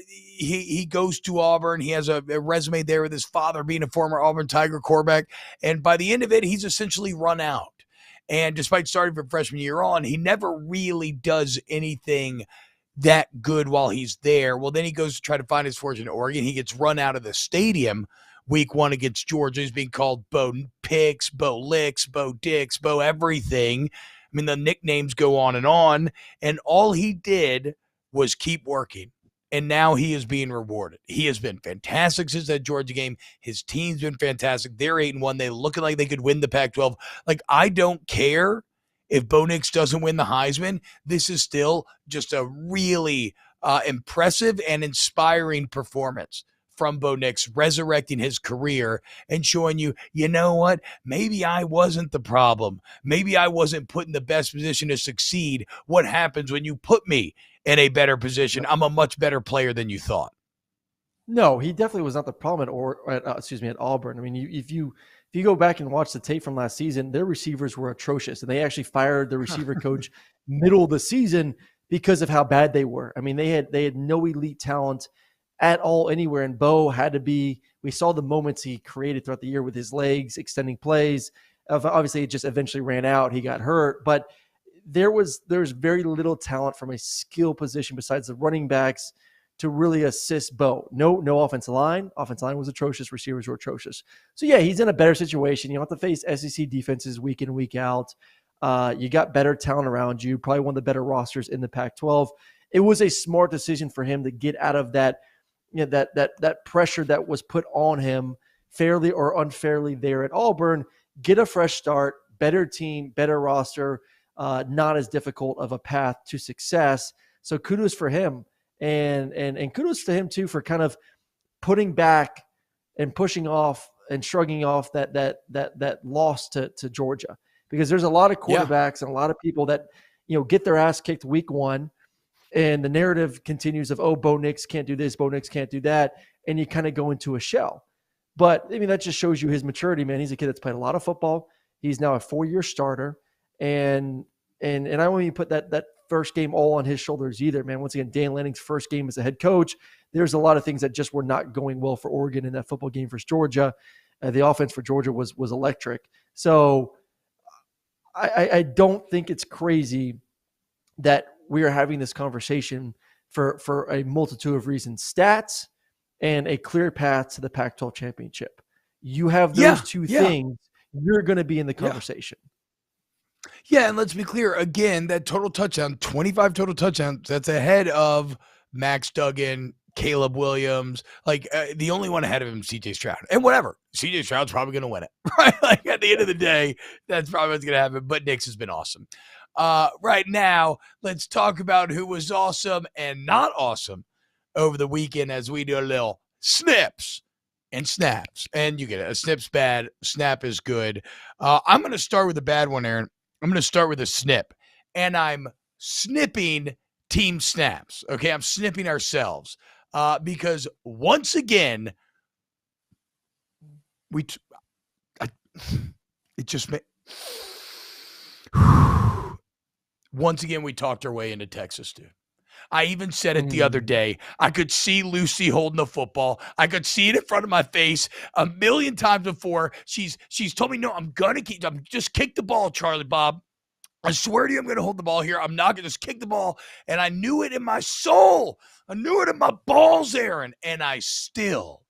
He goes to Auburn. He has a resume there with his father being a former Auburn Tiger quarterback. And by the end of it, he's essentially run out. And despite starting from freshman year on, he never really does anything that good while he's there. Well, then he goes to try to find his fortune in Oregon. He gets run out of the stadium week 1 against Georgia. He's being called Bo Picks, Bo Licks, Bo Dix, Bo everything. I mean, the nicknames go on. And all he did was keep working. And now he is being rewarded. He has been fantastic since that Georgia game. His team's been fantastic. They're 8-1. They're looking like they could win the Pac-12. Like, I don't care if Bo Nix doesn't win the Heisman. This is still just a really impressive and inspiring performance from Bo Nix, resurrecting his career and showing you, you know what, maybe I wasn't the problem. Maybe I wasn't put in the best position to succeed. What happens when you put me in a better position? I'm a much better player than you thought. No, he definitely was not the problem at Auburn. I mean, if you go back and watch the tape from last season, their receivers were atrocious, and they actually fired the receiver coach middle of the season because of how bad they were. I mean, they had no elite talent at all anywhere, and Bo had to be. We saw the moments he created throughout the year with his legs, extending plays. Obviously, it just eventually ran out. He got hurt, but there was very little talent from a skill position besides the running backs to really assist Bo. No offensive line. Offensive line was atrocious. Receivers were atrocious. So yeah, he's in a better situation. You don't have to face SEC defenses week in, week out. You got better talent around you. Probably one of the better rosters in the Pac-12. It was a smart decision for him to get out of that. That pressure that was put on him, fairly or unfairly, there at Auburn. Get a fresh start, better team, better roster, not as difficult of a path to success. So kudos for him, and kudos to him too for kind of putting back and pushing off and shrugging off that loss to Georgia, because there's a lot of quarterbacks and a lot of people that get their ass kicked week 1. And the narrative continues of, oh, Bo Nix can't do this, Bo Nix can't do that. And you kind of go into a shell. But, I mean, that just shows you his maturity, man. He's a kid that's played a lot of football. He's now a 4-year starter. And I don't even put that first game all on his shoulders either, man. Once again, Dan Lanning's first game as a head coach. There's a lot of things that just were not going well for Oregon in that football game for Georgia. The offense for Georgia was electric. So I don't think it's crazy that we are having this conversation for a multitude of reasons. Stats and a clear path to the Pac-12 championship. You have those two things, you're going to be in the conversation. Yeah, and let's be clear, again, that total touchdown, 25 total touchdowns, that's ahead of Max Duggan, Caleb Williams. Like, the only one ahead of him is CJ Stroud. And whatever, CJ Stroud's probably going to win it, right? Like, at the end of the day, that's probably what's going to happen. But Nix has been awesome. Right now, let's talk about who was awesome and not awesome over the weekend as we do a little Snips and snaps. And you get it. A snip's bad, snap is good. I'm going to start with a bad one, Aaron. I'm going to start with a snip. And I'm snipping team snaps. Okay, I'm snipping ourselves. Because once again, once again, we talked our way into Texas, dude. I even said it the other day. I could see Lucy holding the football. I could see it in front of my face a million times before. She's told me, no, I'm just kick the ball, Charlie Bob. I swear to you, I'm going to hold the ball here. I'm not going to just kick the ball. And I knew it in my soul. I knew it in my balls, Aaron. And I still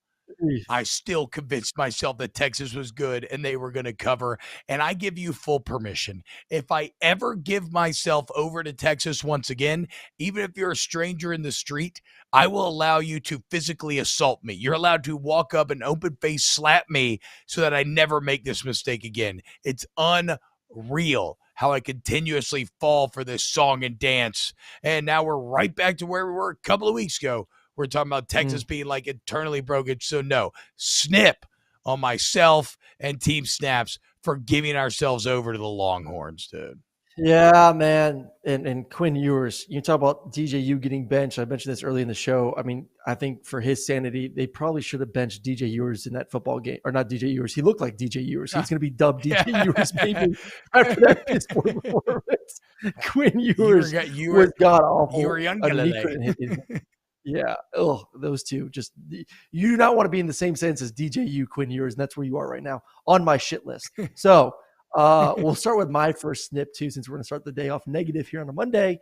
convinced myself that Texas was good and they were going to cover. And I give you full permission. If I ever give myself over to Texas once again, even if you're a stranger in the street, I will allow you to physically assault me. You're allowed to walk up and open face slap me so that I never make this mistake again. It's unreal how I continuously fall for this song and dance. And now we're right back to where we were a couple of weeks ago. We're talking about Texas being like internally broken. So no, snip on myself and team snaps for giving ourselves over to the Longhorns, dude. Yeah, man. And Quinn Ewers, you talk about DJU getting benched. I mentioned this early in the show. I mean, I think for his sanity, they probably should have benched DJ Ewers in that football game. Or not DJ Ewers. He looked like DJ Ewers. He's going to be dubbed DJ Ewers maybe after that Pittsburgh performance. Quinn Ewers was god-awful. Uiagalelei. Yeah. Oh, those two. Just you do not want to be in the same sense as DJU, Quinn Ewers, and that's where you are right now on my shit list. So we'll start with my first snip too, since we're going to start the day off negative here on a Monday.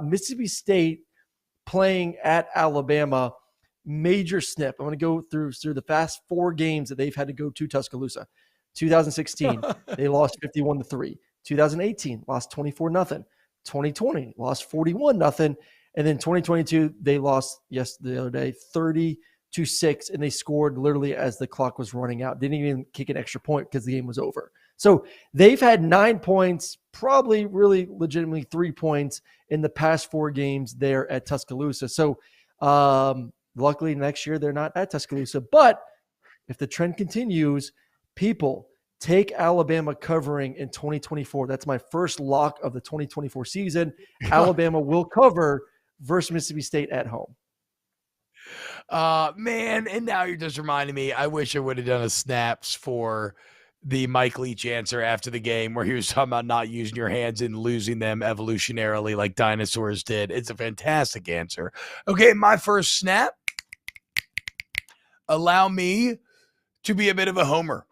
Mississippi State playing at Alabama, major snip. I'm going to go through the fast 4 games that they've had to go to Tuscaloosa. 2016, they lost 51-3. 2018, lost 24-0. 2020, lost 41-0. And then 2022, they lost the other day, 30-6, and they scored literally as the clock was running out. Didn't even kick an extra point because the game was over. So they've had 9 points, probably really legitimately 3 points in the past 4 games there at Tuscaloosa. So luckily next year they're not at Tuscaloosa. But if the trend continues, people take Alabama covering in 2024. That's my first lock of the 2024 season. Alabama will cover versus Mississippi State at home. Man, and now you're just reminding me, I wish I would have done a snaps for the Mike Leach answer after the game where he was talking about not using your hands and losing them evolutionarily like dinosaurs did. It's a fantastic answer. Okay, my first snap. Allow me to be a bit of a homer,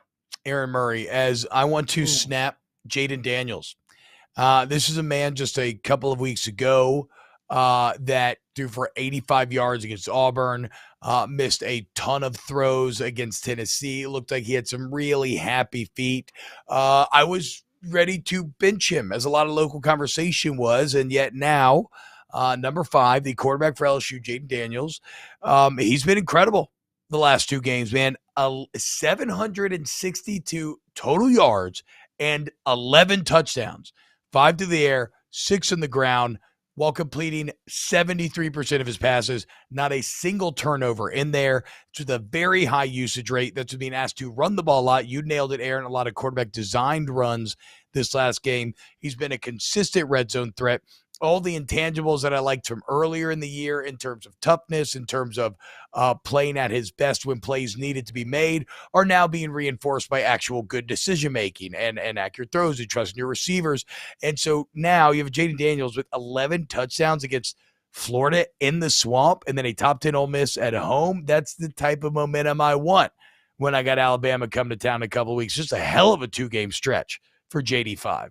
Aaron Murray, as I want to snap Jayden Daniels. This is a man just a couple of weeks ago that threw for 85 yards against Auburn, missed a ton of throws against Tennessee. It looked like he had some really happy feet. I was ready to bench him, as a lot of local conversation was, and yet now, number 5, the quarterback for LSU, Jayden Daniels, he's been incredible the last 2 games, man. 762 total yards and 11 touchdowns, 5 through the air, 6 on the ground, while completing 73% of his passes, not a single turnover in there. It's with a very high usage rate. That's being asked to run the ball a lot. You nailed it, Aaron. A lot of quarterback designed runs this last game. He's been a consistent red zone threat. All the intangibles that I liked from earlier in the year in terms of toughness, in terms of playing at his best when plays needed to be made, are now being reinforced by actual good decision-making and accurate throws and trusting your receivers. And so now you have Jayden Daniels with 11 touchdowns against Florida in the Swamp and then a top 10 Ole Miss at home. That's the type of momentum I want when I got Alabama come to town in a couple of weeks. Just a hell of a 2-game stretch for JD5.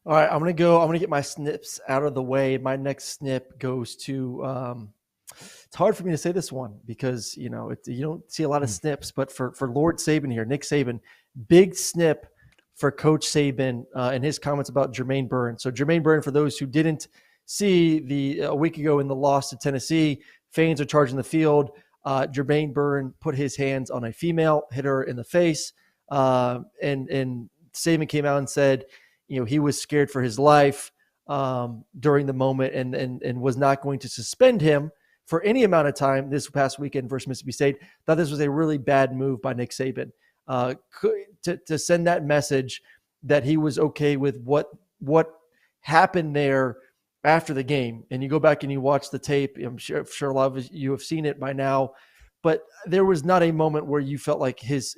All right, I'm gonna get my snips out of the way. My next snip goes to it's hard for me to say this one because you don't see a lot of snips, but for Lord Saban here, Nick Saban, big snip for Coach Saban and his comments about Jermaine Byrne. So Jermaine Byrne, for those who didn't see a week ago in the loss to Tennessee, fans are charging the field. Jermaine Byrne put his hands on a female, hit her in the face, and Saban came out and said, he was scared for his life during the moment and was not going to suspend him for any amount of time this past weekend versus Mississippi State. Thought this was a really bad move by Nick Saban to send that message that he was okay with what happened there after the game. And you go back and you watch the tape. I'm sure a lot of you have seen it by now, but there was not a moment where you felt like his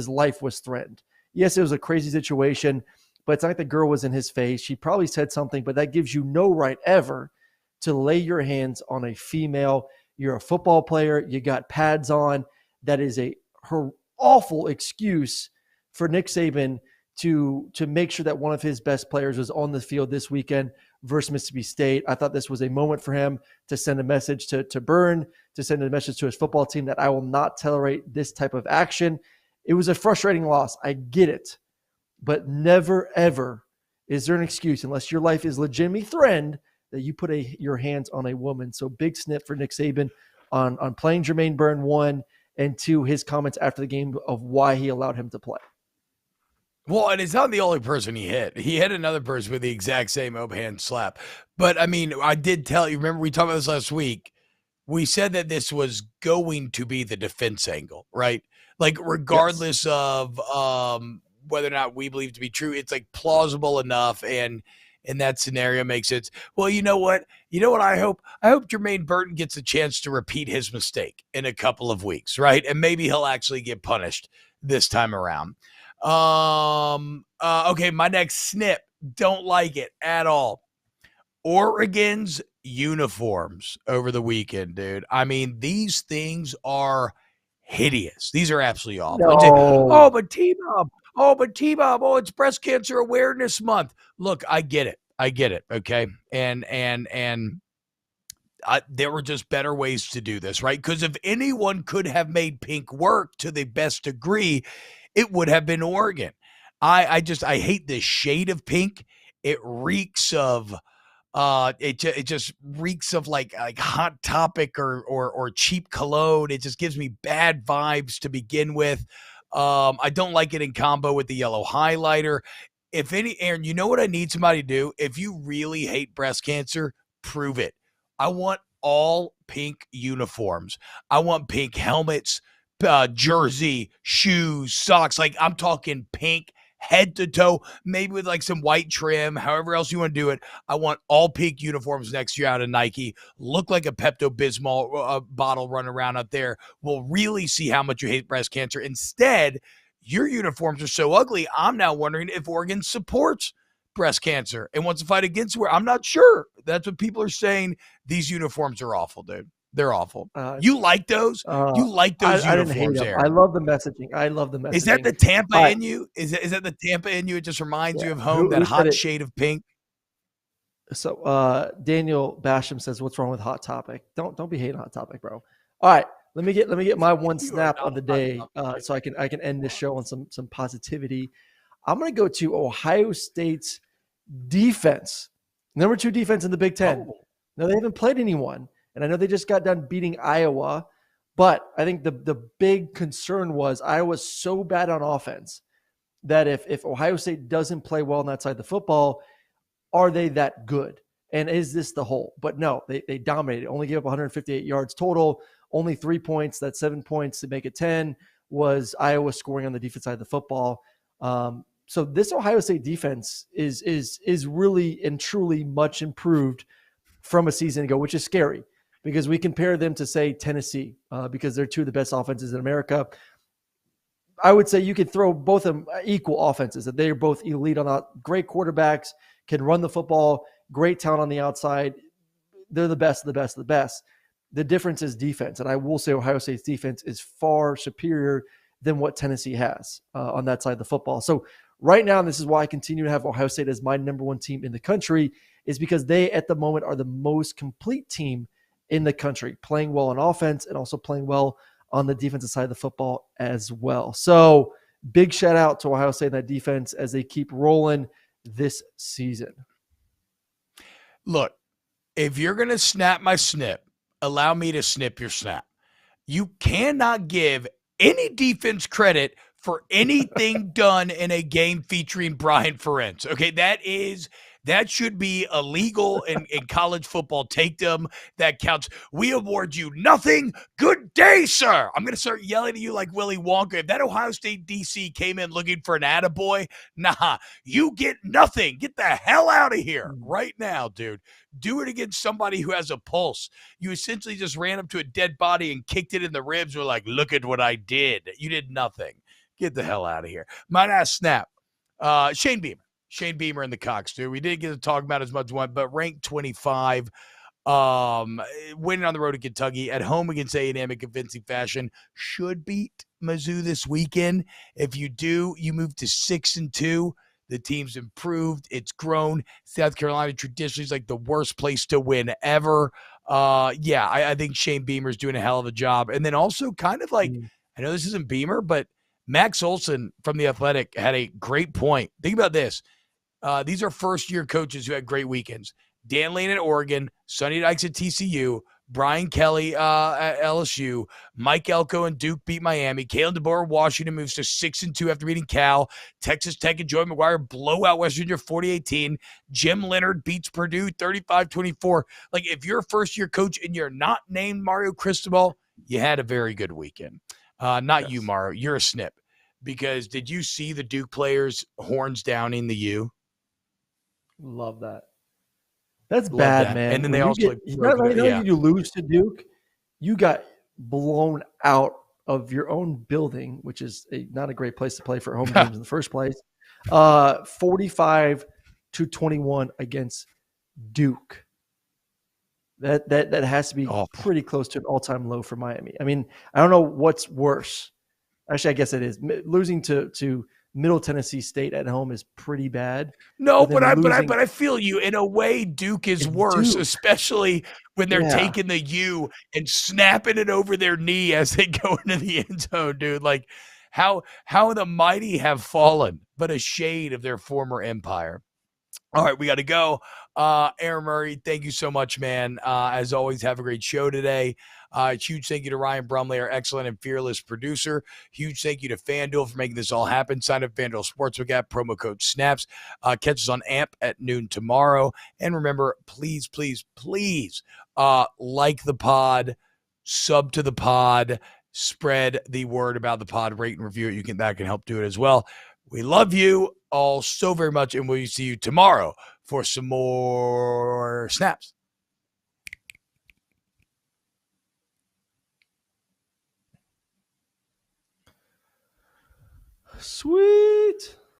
life was threatened. Yes, it was a crazy situation, but it's not like the girl was in his face. She probably said something, but that gives you no right ever to lay your hands on a female. You're a football player. You got pads on. That is her awful excuse for Nick Saban to make sure that one of his best players was on the field this weekend versus Mississippi State. I thought this was a moment for him to send a message to Byrne, to send a message to his football team that I will not tolerate this type of action. It was a frustrating loss. I get it. But never, ever is there an excuse, unless your life is legitimately threatened, that you put your hands on a woman. So big snip for Nick Saban on playing Jermaine Byrne, 1, and 2, his comments after the game of why he allowed him to play. Well, and it's not the only person he hit. He hit another person with the exact same overhand slap. But, I mean, I did tell you, remember we talked about this last week. We said that this was going to be the defense angle, right? Like, regardless of whether or not we believe to be true, it's, like, plausible enough, and in that scenario makes sense. Well, you know what? I hope? I hope Jermaine Burton gets a chance to repeat his mistake in a couple of weeks, right? And maybe he'll actually get punished this time around. Okay, my next snip. Don't like it at all. Oregon's uniforms over the weekend, dude. I mean, these things are hideous. These are absolutely awful. No. But T-Bob. Oh, it's Breast Cancer Awareness Month. Look, I get it. Okay. And there were just better ways to do this, right? Because if anyone could have made pink work to the best degree, it would have been Oregon. I hate this shade of pink. It reeks of it just reeks of like Hot Topic or cheap cologne. It just gives me bad vibes to begin with. I don't like it in combo with the yellow highlighter. Aaron, you know what I need somebody to do? If you really hate breast cancer, prove it. I want all pink uniforms. I want pink helmets, jersey, shoes, socks. Like, I'm talking pink head to toe, maybe with like some white trim, however else you want to do it. I want all pink uniforms next year out of Nike. Look like a Pepto-Bismol bottle running around out there. We'll really see how much you hate breast cancer. Instead, your uniforms are so ugly, I'm now wondering if Oregon supports breast cancer and wants to fight against it. I'm not sure. That's what people are saying. These uniforms are awful, dude. They're awful. You like those? You like those uniforms there? I love the messaging. Is that the Tampa in you? Is that the Tampa in you? It just reminds you of home, that hot shade of pink. So Daniel Basham says, "What's wrong with Hot Topic? Don't be hating Hot Topic, bro." All right, let me get my one snap of the day, so I can end this show on some positivity. I'm going to go to Ohio State's defense, number 2 defense in the Big Ten. Now, they haven't played anyone. And I know they just got done beating Iowa, but I think the big concern was Iowa's so bad on offense that if Ohio State doesn't play well on that side of the football, are they that good? And is this the whole? But no, they dominated. Only gave up 158 yards total, only 3 points. That's 7 points to make it 10 was Iowa scoring on the defense side of the football. So this Ohio State defense is really and truly much improved from a season ago, which is scary. Because we compare them to, say, Tennessee, because they're 2 of the best offenses in America. I would say you could throw both of them equal offenses, that they're both elite on that. Great quarterbacks, can run the football, great talent on the outside. They're the best of the best of the best. The difference is defense. And I will say Ohio State's defense is far superior than what Tennessee has on that side of the football. So right now, and this is why I continue to have Ohio State as my number 1 team in the country, is because they, at the moment, are the most complete team in the country, playing well on offense and also playing well on the defensive side of the football as well. So big shout out to Ohio State and that defense as they keep rolling this season. Look, if you're going to snap my snip, allow me to snip your snap. You cannot give any defense credit for anything done in a game featuring Brian Ferentz. Okay, that is That should be illegal in college football. Take them. That counts. We award you nothing. Good day, sir. I'm going to start yelling at you like Willy Wonka. If that Ohio State DC came in looking for an attaboy, nah, you get nothing. Get the hell out of here right now, dude. Do it against somebody who has a pulse. You essentially just ran up to a dead body and kicked it in the ribs. We're like, look at what I did. You did nothing. Get the hell out of here. Might ask snap. Shane Beamer and the Cox, dude. We didn't get to talk about as much one, but ranked 25. Winning on the road to Kentucky, at home against A&M in convincing fashion. Should beat Mizzou this weekend. If you do, you move to 6-2. The team's improved. It's grown. South Carolina traditionally is like the worst place to win ever. I think Shane Beamer's doing a hell of a job. And then also kind of like, I know this isn't Beamer, but Max Olson from The Athletic had a great point. Think about this. These are first-year coaches who had great weekends. Dan Lane at Oregon, Sonny Dykes at TCU, Brian Kelly at LSU, Mike Elko and Duke beat Miami, Kalen DeBoer Washington moves to 6-2 after beating Cal, Texas Tech and Joey McGuire blow out West Virginia 40-18, Jim Leonard beats Purdue 35-24. Like, if you're a first-year coach and you're not named Mario Cristobal, you had a very good weekend. Not you, Mario. You're a snip. Because did you see the Duke players horns down in the U? Love that. That's bad, man. And then they also you lose to Duke, you got blown out of your own building, which is not a great place to play for home games in the first place. 45-21 against Duke. That has to be pretty close to an all-time low for Miami. I mean, I don't know what's worse. Actually, I guess it is. Losing to Middle Tennessee State at home is pretty bad. No, but I feel you. In a way, Duke is worse, Duke. Especially when they're taking the U and snapping it over their knee as they go into the end zone, dude. Like how the mighty have fallen, but a shade of their former empire. All right, we got to go. Aaron Murray, thank you so much, man. As always, have a great show today. Huge thank you to Ryan Brumley, our excellent and fearless producer. Huge thank you to FanDuel for making this all happen. Sign up FanDuel Sportsbook app, promo code SNAPS. Catch us on AMP at noon tomorrow. And remember, please, please, please like the pod, sub to the pod, spread the word about the pod, rate and review it. That can help do it as well. We love you all so very much, and we'll see you tomorrow for some more snaps. Sweet.